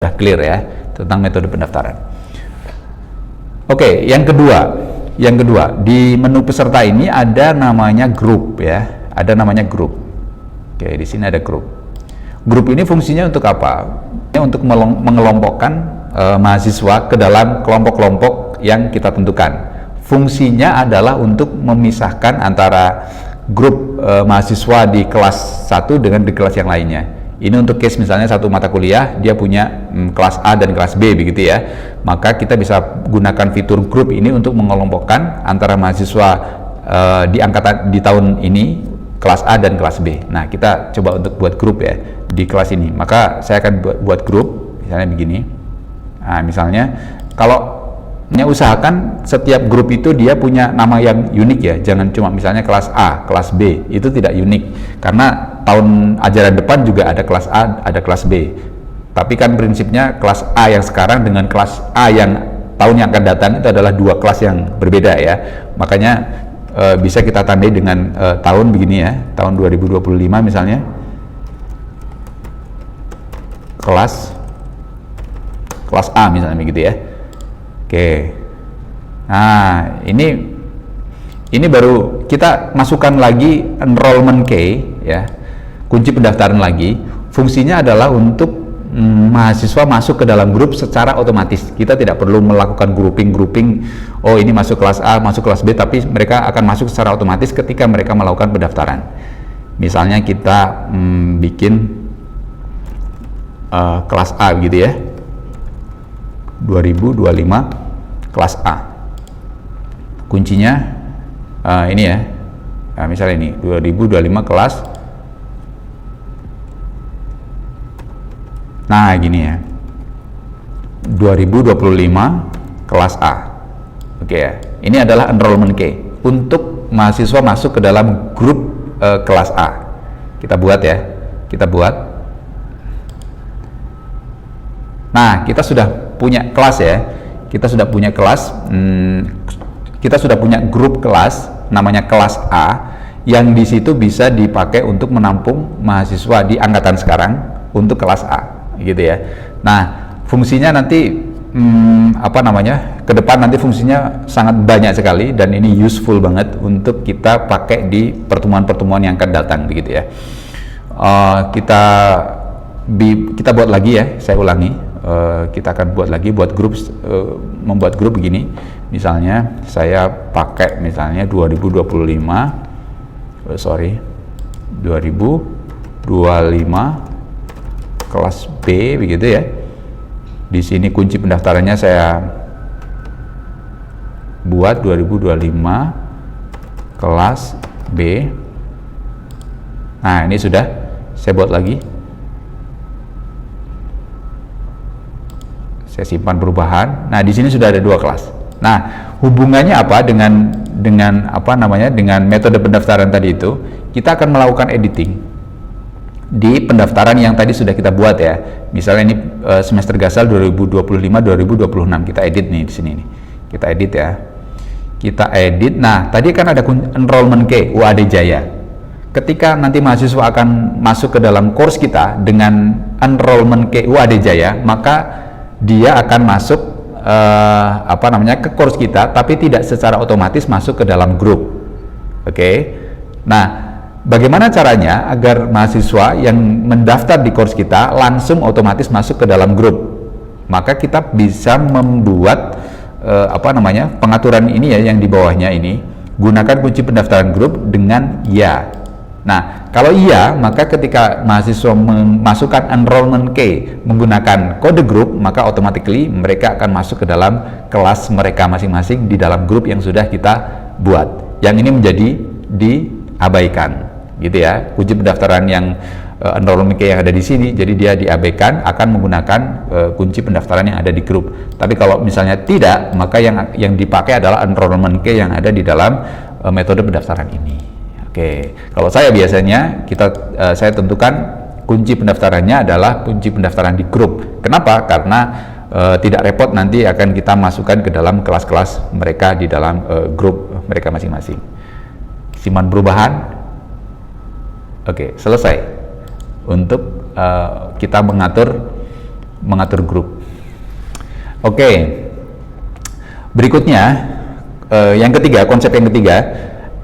Sudah clear ya tentang metode pendaftaran. Oke, yang kedua di menu peserta ini ada namanya grup ya, ada namanya grup. Oke, di sini ada grup. Grup ini fungsinya untuk apa? Untuk mengelompokkan mahasiswa ke dalam kelompok-kelompok yang kita tentukan. Fungsinya adalah untuk memisahkan antara grup mahasiswa di kelas 1 dengan di kelas yang lainnya. Ini untuk case misalnya satu mata kuliah dia punya kelas A dan kelas B begitu ya. Maka kita bisa gunakan fitur grup ini untuk mengelompokkan antara mahasiswa di angkatan di tahun ini kelas A dan kelas B. Nah, kita coba untuk buat grup ya di kelas ini. Maka saya akan buat grup misalnya begini. Nah, misalnya kalau usahakan setiap grup itu dia punya nama yang unik ya, jangan cuma misalnya kelas A, kelas B, itu tidak unik karena tahun ajaran depan juga ada kelas A, ada kelas B, tapi kan prinsipnya kelas A yang sekarang dengan kelas A yang tahun yang akan datang itu adalah dua kelas yang berbeda ya. Makanya bisa kita tandai dengan tahun begini ya, tahun 2025 misalnya kelas A misalnya begitu ya. Oke, nah ini baru kita masukkan lagi enrollment key ya, kunci pendaftaran lagi. Fungsinya adalah untuk mahasiswa masuk ke dalam grup secara otomatis. Kita tidak perlu melakukan grouping. Oh, ini masuk kelas A, masuk kelas B, tapi mereka akan masuk secara otomatis ketika mereka melakukan pendaftaran. Misalnya kita bikin kelas A gitu ya. 2025 kelas A, kuncinya ini ya, nah, misalnya ini 2025 kelas, nah gini ya, 2025 kelas A. Oke ya, ini adalah enrollment key untuk mahasiswa masuk ke dalam grup kelas A. Kita buat ya, kita buat. Nah, kita sudah punya kelas ya, kita sudah punya kelas, kita sudah punya grup kelas namanya kelas A yang di situ bisa dipakai untuk menampung mahasiswa di angkatan sekarang untuk kelas A gitu ya. Nah, fungsinya nanti ke depan nanti fungsinya sangat banyak sekali dan ini useful banget untuk kita pakai di pertemuan-pertemuan yang akan datang begitu ya. Kita buat lagi ya, saya ulangi. Kita akan buat lagi, membuat grup begini. Misalnya saya pakai misalnya 2025 kelas B begitu ya. Di sini kunci pendaftarannya saya buat 2025 kelas B. Nah, ini sudah saya buat lagi. Saya simpan perubahan. Nah, di sini sudah ada dua kelas. Nah, hubungannya apa dengan metode pendaftaran tadi itu? Kita akan melakukan editing di pendaftaran yang tadi sudah kita buat ya. Misalnya ini semester Gasal 2025-2026 kita edit nih di sini nih. Kita edit ya. Kita edit. Nah, tadi kan ada enrollment key UAD Jaya. Ketika nanti mahasiswa akan masuk ke dalam course kita dengan enrollment key UAD Jaya, maka dia akan masuk ke course kita, tapi tidak secara otomatis masuk ke dalam grup. Oke. Nah, bagaimana caranya agar mahasiswa yang mendaftar di course kita langsung otomatis masuk ke dalam grup? Maka kita bisa membuat pengaturan ini ya, yang di bawahnya ini, gunakan kunci pendaftaran grup dengan ya. Nah, kalau iya, maka ketika mahasiswa memasukkan enrollment key menggunakan kode grup, maka automatically mereka akan masuk ke dalam kelas mereka masing-masing di dalam grup yang sudah kita buat. Yang ini menjadi diabaikan, gitu ya. Kunci pendaftaran yang enrollment key yang ada di sini, jadi dia diabaikan, akan menggunakan kunci pendaftaran yang ada di grup. Tapi kalau misalnya tidak, maka yang dipakai adalah enrollment key yang ada di dalam metode pendaftaran ini. Oke, kalau saya biasanya saya tentukan kunci pendaftarannya adalah kunci pendaftaran di grup. Kenapa? Karena tidak repot, nanti akan kita masukkan ke dalam kelas-kelas mereka di dalam grup mereka masing-masing. Simpan perubahan. Oke, selesai untuk kita mengatur mengatur grup. Oke, berikutnya yang ketiga, konsep yang ketiga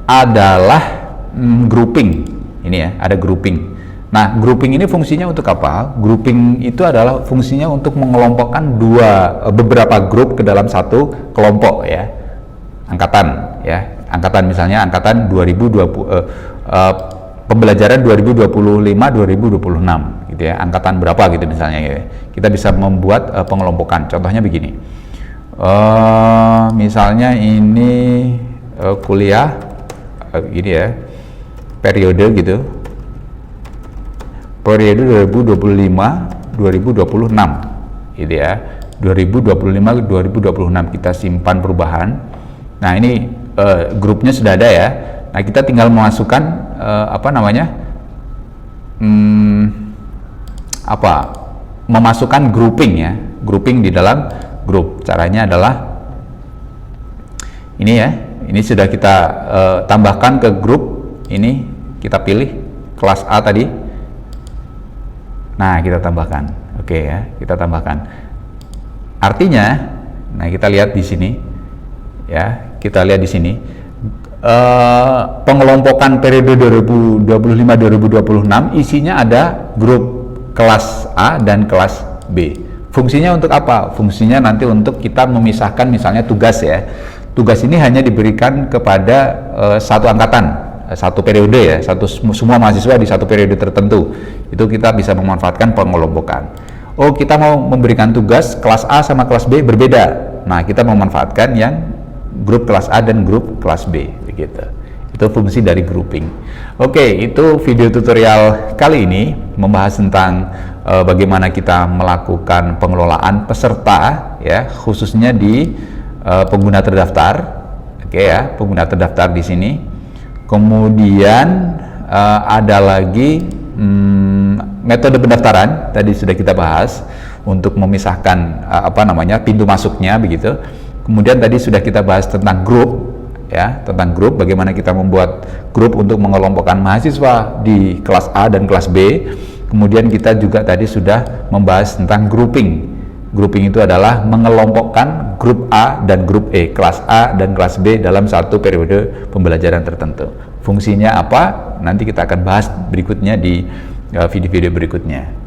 adalah grouping. Ini ya, ada grouping. Nah, grouping ini fungsinya untuk apa? Grouping itu adalah fungsinya untuk mengelompokkan beberapa grup ke dalam satu kelompok ya. Angkatan ya. Angkatan misalnya angkatan 2020 pembelajaran 2025-2026 gitu ya. Angkatan berapa gitu misalnya ya. Kita bisa membuat pengelompokan. Contohnya begini. Misalnya ini kuliah gini ya. Periode gitu. Periode 2025-2026 gitu ya. 2025-2026 kita simpan perubahan. Nah, ini grupnya sudah ada ya. Nah, kita tinggal memasukkan memasukkan grouping ya, grouping di dalam grup. Caranya adalah ini ya. Ini sudah kita tambahkan ke grup. Ini kita pilih kelas A tadi. Nah, kita tambahkan. Oke ya, kita tambahkan. Artinya, nah kita lihat di sini ya, kita lihat di sini pengelompokan periode 2025-2026 isinya ada grup kelas A dan kelas B. Fungsinya untuk apa? Fungsinya nanti untuk kita memisahkan misalnya tugas ya. Tugas ini hanya diberikan kepada satu angkatan, satu periode ya, semua mahasiswa di satu periode tertentu. Itu kita bisa memanfaatkan pengelompokan. Oh, kita mau memberikan tugas kelas A sama kelas B berbeda. Nah, kita memanfaatkan yang grup kelas A dan grup kelas B begitu. Itu fungsi dari grouping. Oke, itu video tutorial kali ini membahas tentang bagaimana kita melakukan pengelolaan peserta ya, khususnya di pengguna terdaftar. Oke ya, pengguna terdaftar di sini. Kemudian ada lagi metode pendaftaran, tadi sudah kita bahas untuk memisahkan pintu masuknya begitu. Kemudian tadi sudah kita bahas tentang grup ya, tentang grup, bagaimana kita membuat grup untuk mengelompokkan mahasiswa di kelas A dan kelas B. Kemudian kita juga tadi sudah membahas tentang grouping. Grouping itu adalah mengelompokkan grup A dan grup E, kelas A dan kelas B dalam satu periode pembelajaran tertentu. Fungsinya apa? Nanti kita akan bahas berikutnya di video-video berikutnya.